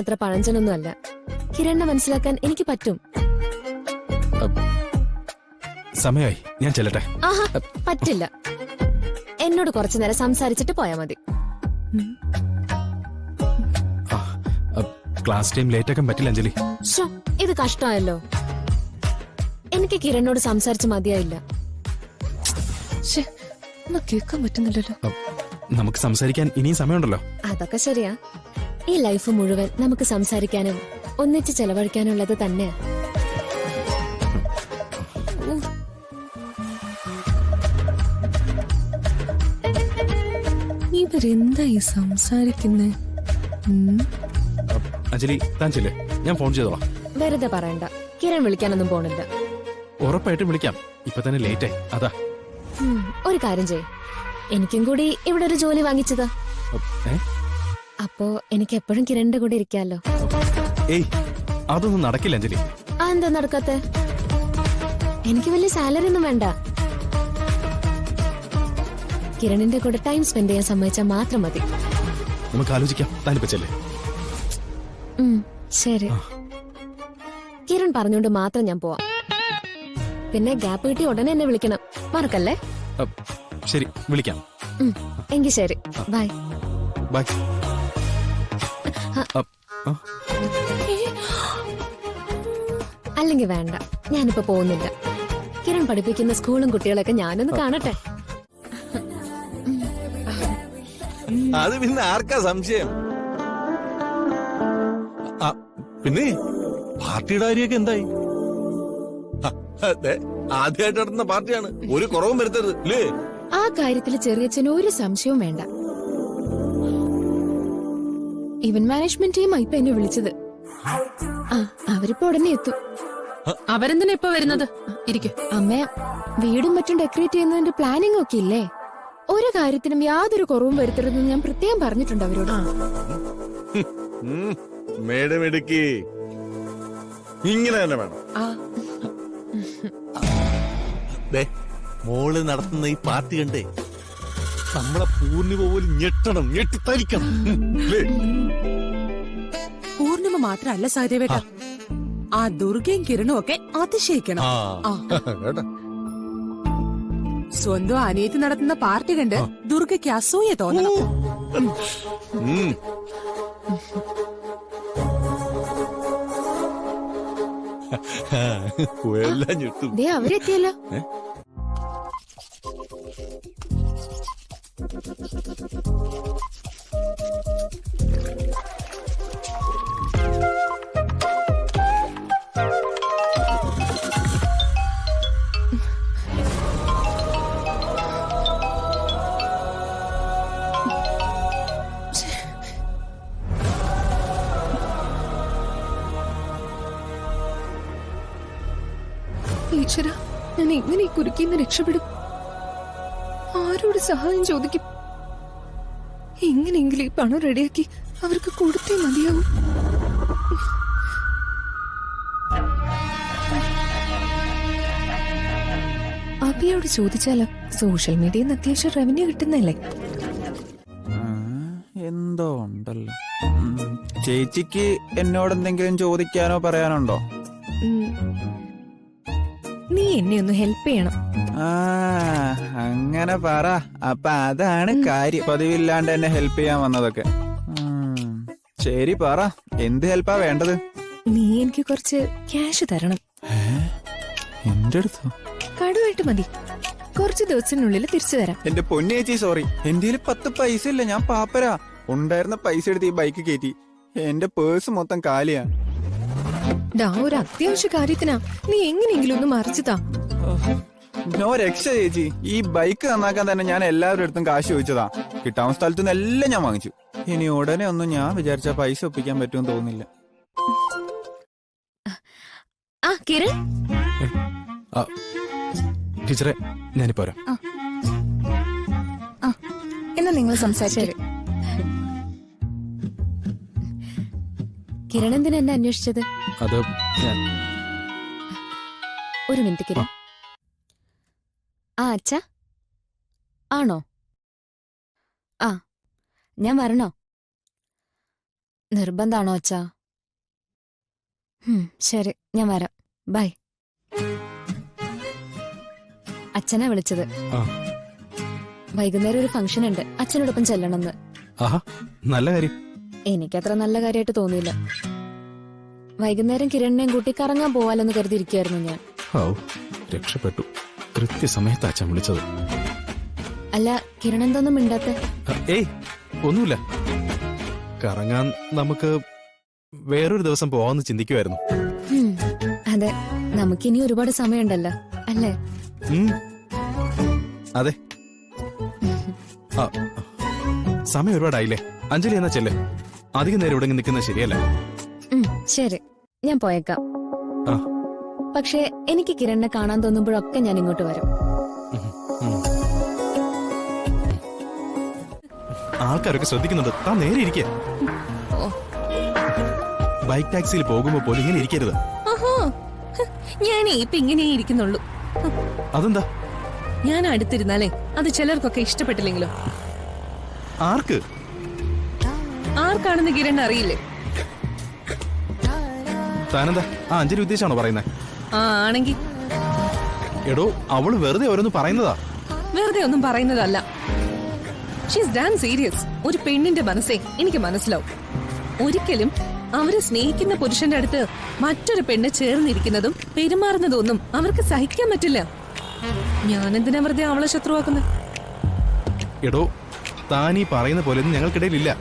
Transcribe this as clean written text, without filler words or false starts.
അത്ര പഴഞ്ചനൊന്നും അല്ല. കിരണിനെ മനസ്സിലാക്കാൻ എനിക്ക് പറ്റും. സമയമായി, ഞാൻ ചെല്ലട്ടെ. ആഹാ, പറ്റില്ല. എന്നോട് കുറച്ചു നേരം സംസാരിച്ചിട്ട് പോയാ മതി. ക്ലാസ് ടൈം ലേറ്റ് ആക്കാൻ പറ്റില്ല അഞ്ജലി. ഇത് കഷ്ടമായല്ലോ. എനിക്ക് കിരണിനോട് സംസാരിച്ച് മതിയായില്ല. കേൾക്കാൻ പറ്റുന്നില്ലല്ലോ. നമുക്ക് സംസാരിക്കാൻ ഇനിയും സമയമുണ്ടല്ലോ. അതൊക്കെ ശരിയാ. ഈ ലൈഫ് മുഴുവൻ നമുക്ക് സംസാരിക്കാനും ഒന്നിച്ച് ചെലവഴിക്കാനുള്ളത് തന്നെയാ. ഇവരെന്തായി സംസാരിക്കുന്നേ? അഞ്ജലി, താൻ ചെല്ലേ, ഞാൻ ഫോൺ ചെയ്തോളാം. വെറുതെ പറയണ്ട, കിരൺ വിളിക്കാനൊന്നും പോണില്ല. ഉറപ്പായിട്ടും വിളിക്കാം. ഇപ്പൊ തന്നെ ലേറ്റ് ആയി, അതാ. ഒരു കാര്യം ചെയ്യ്, എനിക്കും കൂടി ഇവിടെ ഒരു ജോലി വാങ്ങിച്ചതാ. അപ്പോ എനിക്ക് എപ്പോഴും കിരണിന്റെ കൂടെ ഇരിക്കാലോ. ഏയ്, അതൊന്നും നടക്കില്ല അഞ്ജലി. എന്താ നടക്കാത്തെ? എനിക്ക് വലിയ സാലറി ഒന്നും വേണ്ട. കിരണിന്റെ കൂടെ ടൈം സ്പെൻഡ് ചെയ്യാൻ സമ്മതിച്ചാൽ മാത്രം മതി. നമുക്ക് ആലോചിക്കാം. താനിപ്പച്ചല്ലേ? ശരി. കിരൺ പറഞ്ഞോണ്ട് മാത്രം ഞാൻ പോവാം. പിന്നെ ഗ്യാപ്പ് കിട്ടി ഉടനെ എന്നെ വിളിക്കണം, മറക്കല്ലേ? ശരി, വിളിക്കാം. എങ്കിൽ ശരി, ബൈ. ബൈ. അല്ലെങ്കിൽ വേണ്ട, ഞാനിപ്പോ പോകുന്നില്ല. കിരൺ പഠിപ്പിക്കുന്ന സ്കൂളും കുട്ടികളൊക്കെ ഞാനൊന്ന് കാണട്ടെ. അത് പിന്നെ ആർക്കാ സംശയം? പിന്നെ പാർട്ടിയുടെ കാര്യമൊക്കെ എന്തായി? ആദ്യമായിട്ട് നടത്തുന്ന പാർട്ടിയാണ്, ഒരു കുറവും വരുത്തരുത് അല്ലേ? ആ കാര്യത്തിൽ ചെറിയച്ഛന് ഒരു സംശയവും വേണ്ട. ഇവന്റ് മാനേജ്മെന്റ് ടീം ഇപ്പൊ എന്നെ വിളിച്ചത്. അവരിപ്പോ ഉടനെ എത്തും. അവരെന്തിനാ ഇപ്പൊ വരുന്നത്? ഇരിക്കും. അമ്മ, വീടും മറ്റും ഡെക്കറേറ്റ് ചെയ്യുന്നതിന്റെ പ്ലാനിംഗ് ഒക്കെ ഇല്ലേ? ഒരു കാര്യത്തിനും യാതൊരു കുറവും വരുത്തരുതെന്ന് ഞാൻ പ്രത്യേകം പറഞ്ഞിട്ടുണ്ട് അവരോട്. മേഡം എടുക്കി ഇങ്ങനെ തന്നെ വേണം. മോള് നടത്തുന്ന ഈ പാർട്ടി കണ്ടേ നമ്മളെ പൂർണിമ പോലും ഞെട്ടണം, ഞെട്ടിത്തരിക്കണം. പൂർണിമ മാത്രല്ല സഹദേവേട്ട, ആ ദുർഗയും കിരണും ഒക്കെ അതിശയിക്കണം. സ്വന്തം അനിയത്തി നടത്തുന്ന പാർട്ടി കണ്ട് ദുർഗയ്ക്ക് അസൂയ തോന്നണം. അവരെത്തിയല്ലോ. ഈശ്വര, ഞാൻ എങ്ങനെ ഈ കുരുക്കിന്ന് രക്ഷപ്പെടും? ആരോട് സഹായം ചോദിക്കും? എങ്ങനെയെങ്കിലും ഈ പണം റെഡിയാക്കി അവർക്ക് കൊടുത്തേ മതിയാവും. അബിയോട് ചോദിച്ചാലോ? സോഷ്യൽ മീഡിയയിൽ നിന്ന് അത്യാവശ്യം റവന്യൂ കിട്ടുന്നല്ലേ? എന്തോ ഉണ്ടല്ലോ. ചേച്ചിക്ക് എന്നോട് എന്തെങ്കിലും ചോദിക്കാനോ പറയാനുണ്ടോ? നീ എന്നെ ഒന്ന് ഹെൽപ്പ് ചെയ്യണം. അങ്ങനെ പറ. അപ്പൊ അതാണ് കാര്യം. പതിവില്ലാണ്ട് എന്നെ ഹെൽപ്പ് ചെയ്യാൻ വന്നതൊക്കെ. ശരി, പറ, എന്ത് ഹെൽപ്പാ വേണ്ടത്? നീ എനിക്ക് കുറച്ച് ക്യാഷ് തരണം. എന്റെ അടുത്തോ? കടുവായിട്ട് മതി, കുറച്ച് ദിവസത്തിനുള്ളിൽ തിരിച്ചു തരാം. എന്റെ പൊന്നേച്ചി, സോറി, എന്റെ 10 പൈസ ഇല്ല. ഞാൻ പാപ്പരാ. ഉണ്ടായിരുന്ന പൈസ എടുത്ത് ഈ ബൈക്ക് കയറ്റി. എന്റെ പേഴ്സ് മൊത്തം കാലിയാ. ഒരു അത്യാവശ്യ കാര്യത്തിനാ. നീ എങ്ങനെയെങ്കിലും ഒന്ന് മറിച്ചു താ. നോ രക്ഷ ചേച്ചി. ഈ ബൈക്ക് നന്നാക്കാൻ തന്നെ ഞാൻ എല്ലാവരുടെ അടുത്തും കാശ് ചോദിച്ചതാ. കിട്ടാവുന്ന സ്ഥലത്തുനിന്ന് എല്ലാം ഞാൻ വാങ്ങിച്ചു. ഇനി ഉടനെ ഒന്നും ഞാൻ വിചാരിച്ച പൈസ ഒപ്പിക്കാൻ പറ്റുമെന്ന് തോന്നുന്നില്ല. ടീച്ചറെ, ഞാനിപ്പോ വരാം. എന്നാ നിങ്ങൾ സംസാരിച്ചു. കിരൺ എന്തിനാ എന്നെ അന്വേഷിച്ചത്? അത് ഒരു മിനിറ്റ് കിരൺ. അച്ഛാ, ആണോ? ഞാൻ വരണോ? നിർബന്ധാണോ അച്ഛാ? ശരി, ഞാൻ വരാം. ബൈ. അച്ഛനാ വിളിച്ചത്. ആ. വൈകുന്നേരം ഒരു ഫംഗ്ഷൻ ഉണ്ട്, അച്ഛനോടൊപ്പം ചെല്ലണമെന്ന്. ആഹാ, നല്ല കാര്യം. എനിക്കത്ര നല്ല കാര്യമായിട്ട് തോന്നിയില്ല. വൈകുന്നേരം കിരണിനെയും കൂട്ടി കറങ്ങാൻ പോവാലെന്ന് കരുതിയിരിക്കുകയായിരുന്നു ഞാൻ. ഓ, രക്ഷപ്പെട്ടു. കൃത്യസമയത്ത് അച്ഛൻ വിളിച്ചത്. അല്ല, കിരൺ എന്തൊന്നും മിണ്ടാത്തെ? ഏയ്, ഒന്നുമില്ല. കറങ്ങാൻ നമുക്ക് വേറൊരു ദിവസം പോവാന്ന് ചിന്തിക്കുമായിരുന്നു. അതെ, നമുക്കിനി ഒരുപാട് സമയമുണ്ടല്ലോ അല്ലേ? അതെ. ആ, സമയം ഒരുപാടായില്ലേ? അഞ്ജലി എന്നാ ചെല്ലേ. അധികം നേരം ഇവിടെ നിൽക്കുന്നത് ശരിയല്ല. ശരി, ഞാൻ പോയേക്കാം. ആ. പക്ഷേ എനിക്ക് കിരണിനെ കാണാൻ തോന്നുമ്പോഴൊക്കെ ഞാൻ ഇങ്ങോട്ട് വരും. ആൾക്കാരൊക്കെ ശ്രദ്ധിക്കുന്നുണ്ട്. താൻ നേരെ ഇരിക്കുക. ബൈക്ക് ടാക്സിയിൽ പോകുമ്പോ പോലും ഇങ്ങനെ ഇരിക്കരുത്. ഞാനേ ഇപ്പൊ ഇങ്ങനെ ഇരിക്കുന്നുള്ളൂ. അതെന്താ? ഞാൻ അടുത്തിരുന്നാലേ അത് ചിലർക്കൊക്കെ ഇഷ്ടപ്പെട്ടില്ലെങ്കിലോ? ആർക്ക്? ആർക്കാണെന്ന് കിരൺ അറിയില്ലേ? താനെന്താ ആ അഞ്ജലി ഉദ്ദേശാണോ പറയുന്നത്? ആ, ആണെങ്കി എടോ, അവള് വെറുതെ ഓരോന്ന് പറയുന്നതാ. വെറുതെ ഒന്നും പറയുന്നതല്ല. She's dam serious. ഒരു പെണ്ണിന്റെ മനസ്സേ എനിക്ക് മനസ്സിലാവും. ഒരിക്കലും അവരെ സ്നേഹിക്കുന്ന പുരുഷന്റെ അടുത്ത് മറ്റൊരു പെണ്ണ് ചേർന്നിരിക്കുന്നതും പെരുമാറുന്നതും ഒന്നും അവർക്ക് സഹിക്കാൻ പറ്റില്ല. ഞാനെന്തിനാ വെറുതെ അവളെ ശത്രുവാക്കുന്നത്? എടോ, താൻ ഈ പറയുന്ന പോലെ ഞങ്ങൾക്കിടയിലില്ല.